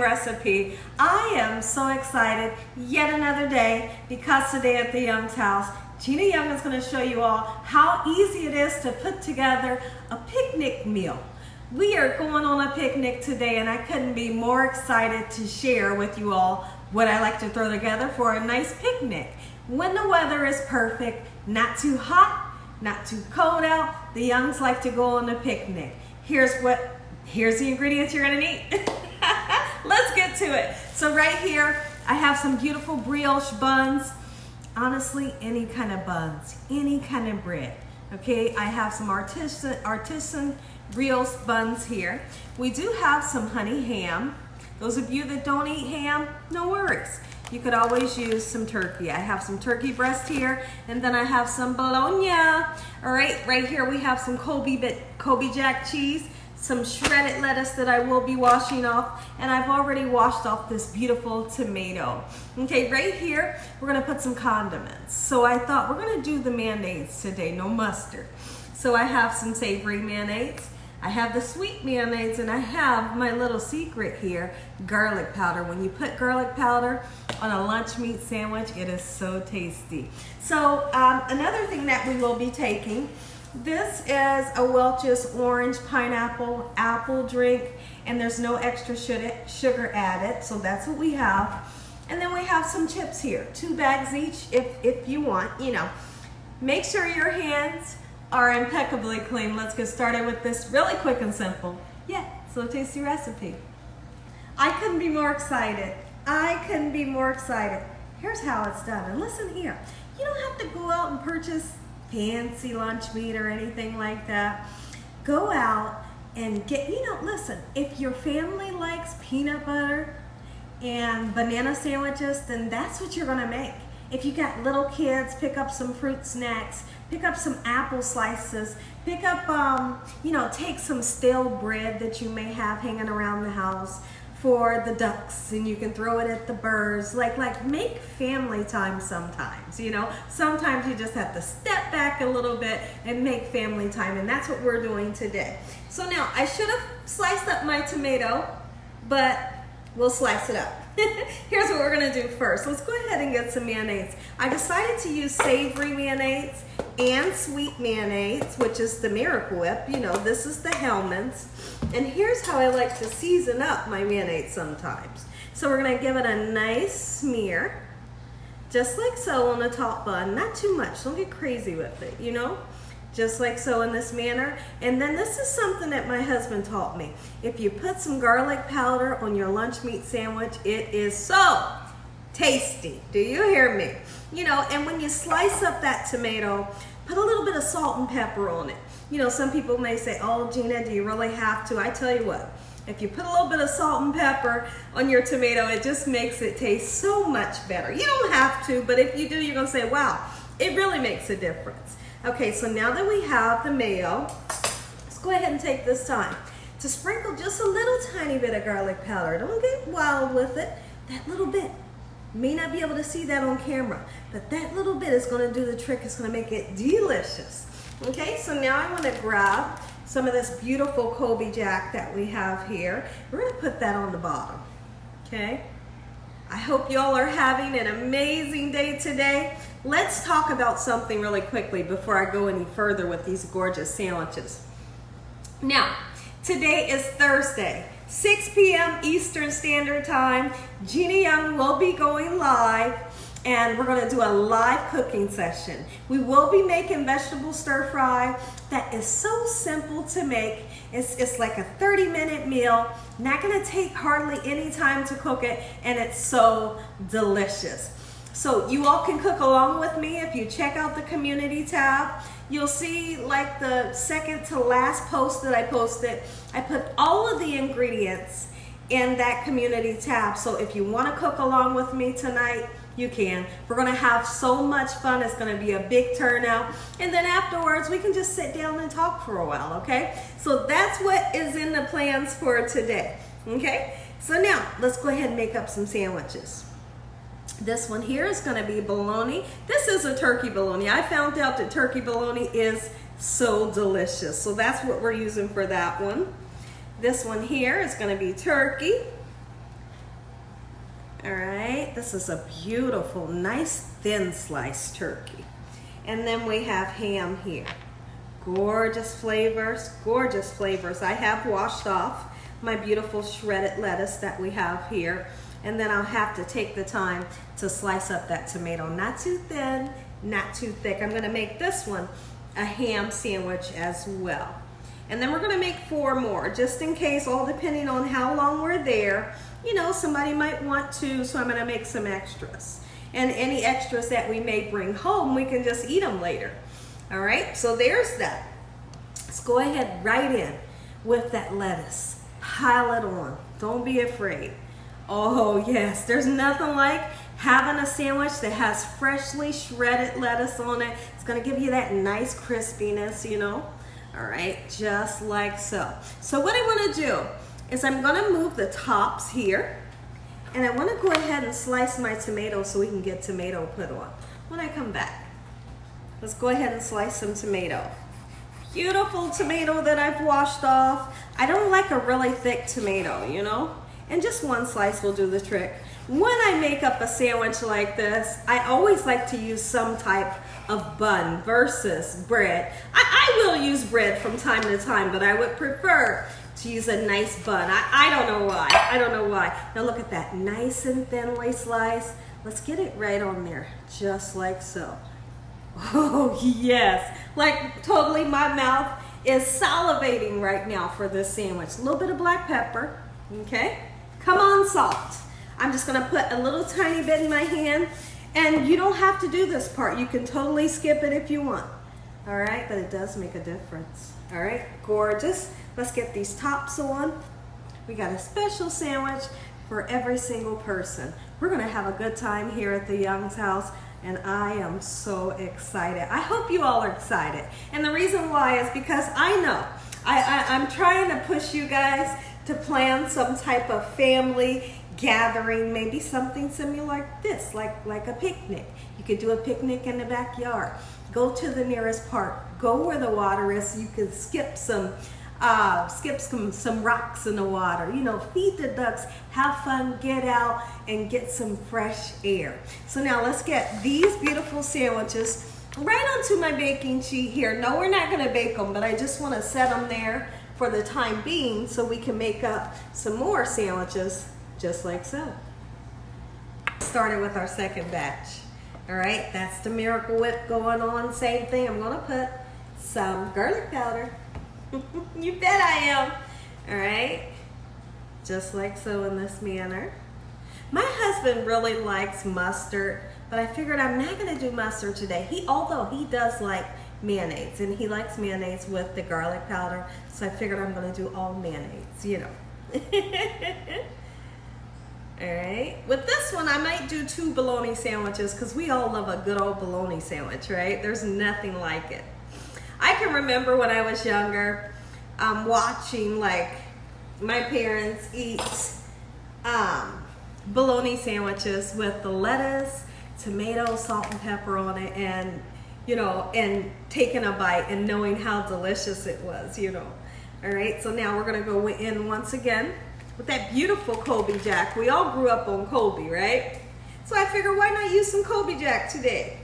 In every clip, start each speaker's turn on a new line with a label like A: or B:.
A: recipe. I am so excited, yet another day, because today at the Young's house, Gina Young is going to show you all how easy it is to put together a picnic meal. We are going on a picnic today, and I couldn't be more excited to share with you all what I like to throw together for a nice picnic. When the weather is perfect, not too hot, not too cold out, the Youngs like to go on a picnic. Here's the ingredients you're gonna need. Let's get to it. So right here, I have some beautiful brioche buns. Honestly, any kind of buns, any kind of bread. Okay, I have some artisan brioche buns here. We do have some honey ham. Those of you that don't eat ham, no worries. You could always use some turkey. I have some turkey breast here, and then I have some bologna. All right here we have some Colby Jack cheese, some shredded lettuce that I will be washing off, and I've already washed off this beautiful tomato. Okay, right here, we're gonna put some condiments. So I thought we're gonna do the mayonnaise today, no mustard. So I have some savory mayonnaise, I have the sweet mayonnaise, and I have my little secret here, garlic powder. When you put garlic powder on a lunch meat sandwich, it is so tasty. So another thing that we will be taking, this is a Welch's orange pineapple apple drink, and there's no extra sugar added, so that's what we have. And then we have some chips here, 2 bags each if you want, you know. Make sure your hands are impeccably clean. Let's get started with this really quick and simple, so tasty recipe. I couldn't be more excited. Here's how it's done, and listen here. You don't have to go out and purchase fancy lunch meat or anything like that. Go out and get, listen, if your family likes peanut butter and banana sandwiches, then that's what you're gonna make. If you got little kids, pick up some fruit snacks, pick up some apple slices, pick up, take some stale bread that you may have hanging around the house for the ducks, and you can throw it at the birds. Like make family time sometimes, Sometimes you just have to step back a little bit and make family time, and that's what we're doing today. So now, I should have sliced up my tomato, but we'll slice it up. Here's what we're gonna do first. Let's go ahead and get some mayonnaise. I decided to use savory mayonnaise and sweet mayonnaise, which is the Miracle Whip. This is the Hellmann's. And here's how I like to season up my mayonnaise sometimes. So we're gonna give it a nice smear, just like so on the top bun. Not too much, don't get crazy with it, Just like so in this manner. And then this is something that my husband taught me. If you put some garlic powder on your lunch meat sandwich, it is so tasty. Do you hear me? And when you slice up that tomato, put a little bit of salt and pepper on it. Some people may say, oh, Gina, do you really have to? I tell you what, if you put a little bit of salt and pepper on your tomato, it just makes it taste so much better. You don't have to, but if you do, you're gonna say, wow, it really makes a difference. Okay, so now that we have the mayo, let's go ahead and take this time to sprinkle just a little tiny bit of garlic powder. Don't get wild with it, that little bit. You may not be able to see that on camera, but that little bit is gonna do the trick. It's gonna make it delicious. Okay, so now I wanna grab some of this beautiful Colby Jack that we have here. We're gonna put that on the bottom, okay? I hope y'all are having an amazing day today. Let's talk about something really quickly before I go any further with these gorgeous sandwiches. Now, today is Thursday, 6 p.m. Eastern Standard Time. Gina Young will be going live, and we're gonna do a live cooking session. We will be making vegetable stir fry that is so simple to make. It's like a 30-minute meal, not gonna take hardly any time to cook it, and it's so delicious. So you all can cook along with me. If you check out the community tab, you'll see like the second to last post that I posted, I put all of the ingredients in that community tab. So if you wanna cook along with me tonight, you can. We're gonna have so much fun. It's gonna be a big turnout. And then afterwards, we can just sit down and talk for a while, okay? So that's what is in the plans for today, okay? So now, let's go ahead and make up some sandwiches. This one here is gonna be bologna. This is a turkey bologna. I found out that turkey bologna is so delicious. So that's what we're using for that one. This one here is gonna be turkey. All right, this is a beautiful, nice thin sliced turkey. And then we have ham here. Gorgeous flavors, gorgeous flavors. I have washed off my beautiful shredded lettuce that we have here. And then I'll have to take the time to slice up that tomato. Not too thin, not too thick. I'm gonna make this one a ham sandwich as well. And then we're gonna make 4 more, just in case, all depending on how long we're there. You know, somebody might want to, so I'm gonna make some extras. And any extras that we may bring home, we can just eat them later. All right, so there's that. Let's go ahead right in with that lettuce. Pile it on, don't be afraid. Oh yes, there's nothing like having a sandwich that has freshly shredded lettuce on it. It's gonna give you that nice crispiness, you know. All right, just like so. So what I wanna do is I'm gonna move the tops here, and I wanna go ahead and slice my tomato so we can get tomato put on when I come back. Let's go ahead and slice some tomato. Beautiful tomato that I've washed off. I don't like a really thick tomato, you know? And just 1 slice will do the trick. When I make up a sandwich like this, I always like to use some type of bun versus bread. I will use bread from time to time, but I would prefer to use a nice bun. I don't know why. I don't know why. Now look at that, nice and thinly sliced. Let's get it right on there, just like so. Oh yes, like totally my mouth is salivating right now for this sandwich. A little bit of black pepper, okay? Come on, salt. I'm just gonna put a little tiny bit in my hand, and you don't have to do this part. You can totally skip it if you want. All right, but it does make a difference. All right, gorgeous. Let's get these tops on. We got a special sandwich for every single person. We're gonna have a good time here at the Young's house, and I am so excited. I hope you all are excited. And the reason why is because I know I'm trying to push you guys to plan some type of family gathering, maybe something similar like this, like a picnic. You could do a picnic in the backyard. Go to the nearest park. Go where the water is so you can skip some rocks in the water. You know, feed the ducks, have fun, get out and get some fresh air. So now let's get these beautiful sandwiches right onto my baking sheet here. No, we're not gonna bake them, but I just wanna set them there for the time being so we can make up some more sandwiches just like so. Started with our second batch. All right, that's the Miracle Whip going on. Same thing, I'm gonna put some garlic powder. You bet I am. All right, just like so in this manner. My husband really likes mustard, but I figured I'm not gonna do mustard today. Although he does like mayonnaise, and he likes mayonnaise with the garlic powder, so I figured I'm gonna do all mayonnaise, you know. All right, with this one I might do 2 bologna sandwiches because we all love a good old bologna sandwich, right? There's nothing like it. I can remember when I was younger, watching like my parents eat bologna sandwiches with the lettuce, tomato, salt and pepper on it, and you know, and taking a bite and knowing how delicious it was, you know. All right, so now we're gonna go in once again with that beautiful Colby Jack. We all grew up on Colby, right? So I figured, why not use some Colby Jack today?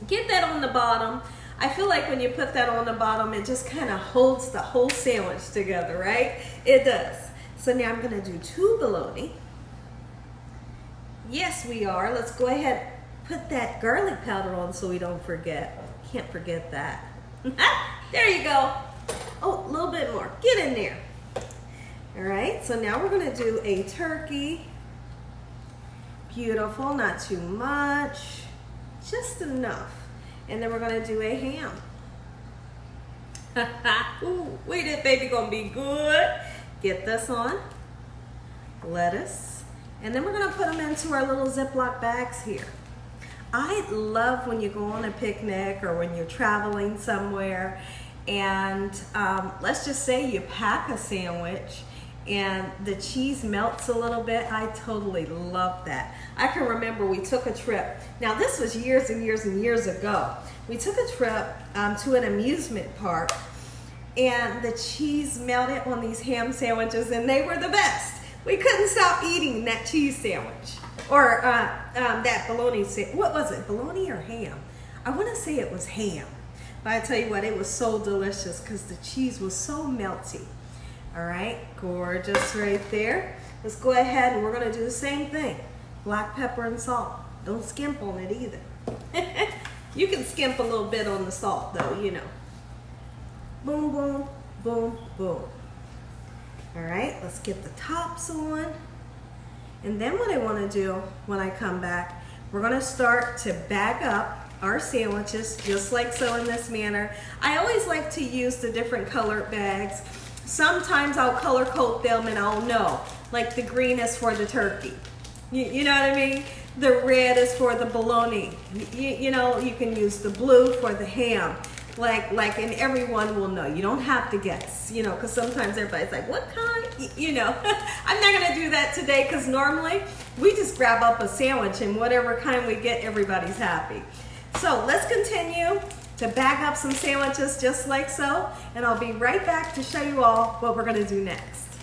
A: Get that on the bottom. I feel like when you put that on the bottom, it just kind of holds the whole sandwich together, right? It does. So now I'm gonna do 2 bologna. Yes, we are. Let's go ahead, put that garlic powder on so we don't forget. Can't forget that. There you go. Oh, a little bit more. Get in there. All right, so now we're gonna do a turkey. Beautiful, not too much, just enough. And then we're gonna do a ham. Ooh, wait, that baby gonna be good. Get this on, lettuce. And then we're gonna put them into our little Ziploc bags here. I love when you go on a picnic or when you're traveling somewhere and let's just say you pack a sandwich and the cheese melts a little bit. I totally love that. I can remember we took a trip. Now this was years and years and years ago. We took a trip to an amusement park and the cheese melted on these ham sandwiches and they were the best. We couldn't stop eating that cheese sandwich. Or that bologna sandwich. What was it, bologna or ham? I want to say it was ham. But I tell you what, it was so delicious because the cheese was so melty. All right, gorgeous right there. Let's go ahead and we're going to do the same thing. Black pepper and salt. Don't skimp on it either. You can skimp a little bit on the salt though, you know. Boom, boom, boom, boom. All right, let's get the tops on. And then what I want to do when I come back, we're going to start to bag up our sandwiches just like so in this manner. I always like to use the different colored bags. Sometimes I'll color code them and I'll know. Like the green is for the turkey. You know what I mean? The red is for the bologna. You know, you can use the blue for the ham. Like, and everyone will know. You don't have to guess, you know, because sometimes everybody's like, what kind? You know, I'm not going to do that today because normally we just grab up a sandwich and whatever kind we get, everybody's happy. So let's continue to bag up some sandwiches just like so, and I'll be right back to show you all what we're going to do next.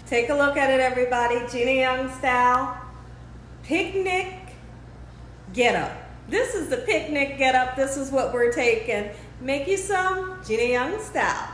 A: Take a look at it, everybody. Gina Young style picnic get up. This is the picnic get up. This is what we're taking. Make you some Gina Young style.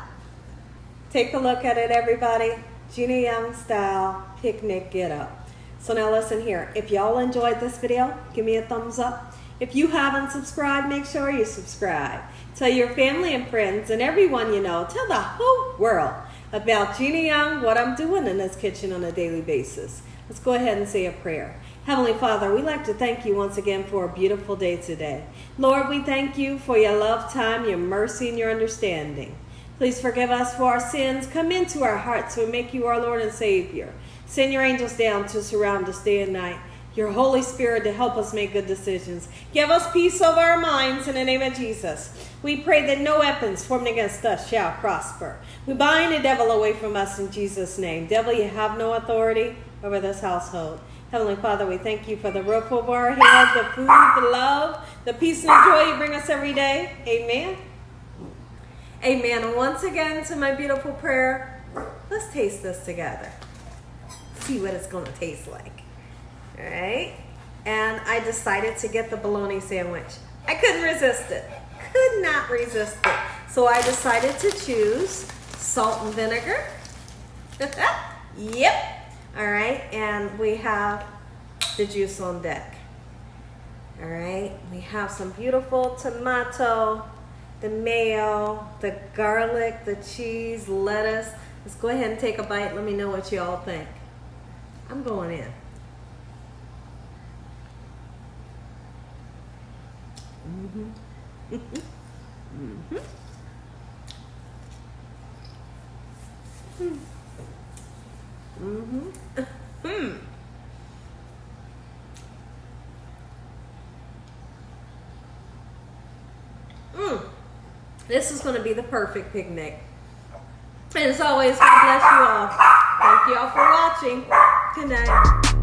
A: Take a look at it, everybody. Gina Young style picnic get up. So now listen here. If y'all enjoyed this video, give me a thumbs up. If you haven't subscribed, make sure you subscribe. Tell your family and friends and everyone you know. Tell the whole world about Gina Young, what I'm doing in this kitchen on a daily basis. Let's go ahead and say a prayer. Heavenly Father, we'd like to thank you once again for a beautiful day today. Lord, we thank you for your love, time, your mercy, and your understanding. Please forgive us for our sins. Come into our hearts and make you our Lord and Savior. Send your angels down to surround us day and night. Your Holy Spirit to help us make good decisions. Give us peace over our minds in the name of Jesus. We pray that no weapons formed against us shall prosper. We bind the devil away from us in Jesus' name. Devil, you have no authority over this household. Heavenly Father, we thank you for the roof over our head, the food, the love, the peace and joy you bring us every day. Amen. Amen. And once again, to my beautiful prayer, let's taste this together. See what it's going to taste like. All right. And I decided to get the bologna sandwich. I couldn't resist it. Could not resist it. So I decided to choose salt and vinegar. Yep. All right, and we have the juice on deck. All right, we have some beautiful tomato, the mayo, the garlic, the cheese, lettuce. Let's go ahead and take a bite. Let me know what you all think. I'm going in. Mm-hmm. Mm-hmm. Mm-hmm. This is going to be the perfect picnic. And as always, God bless you all. Thank you all for watching. Good night.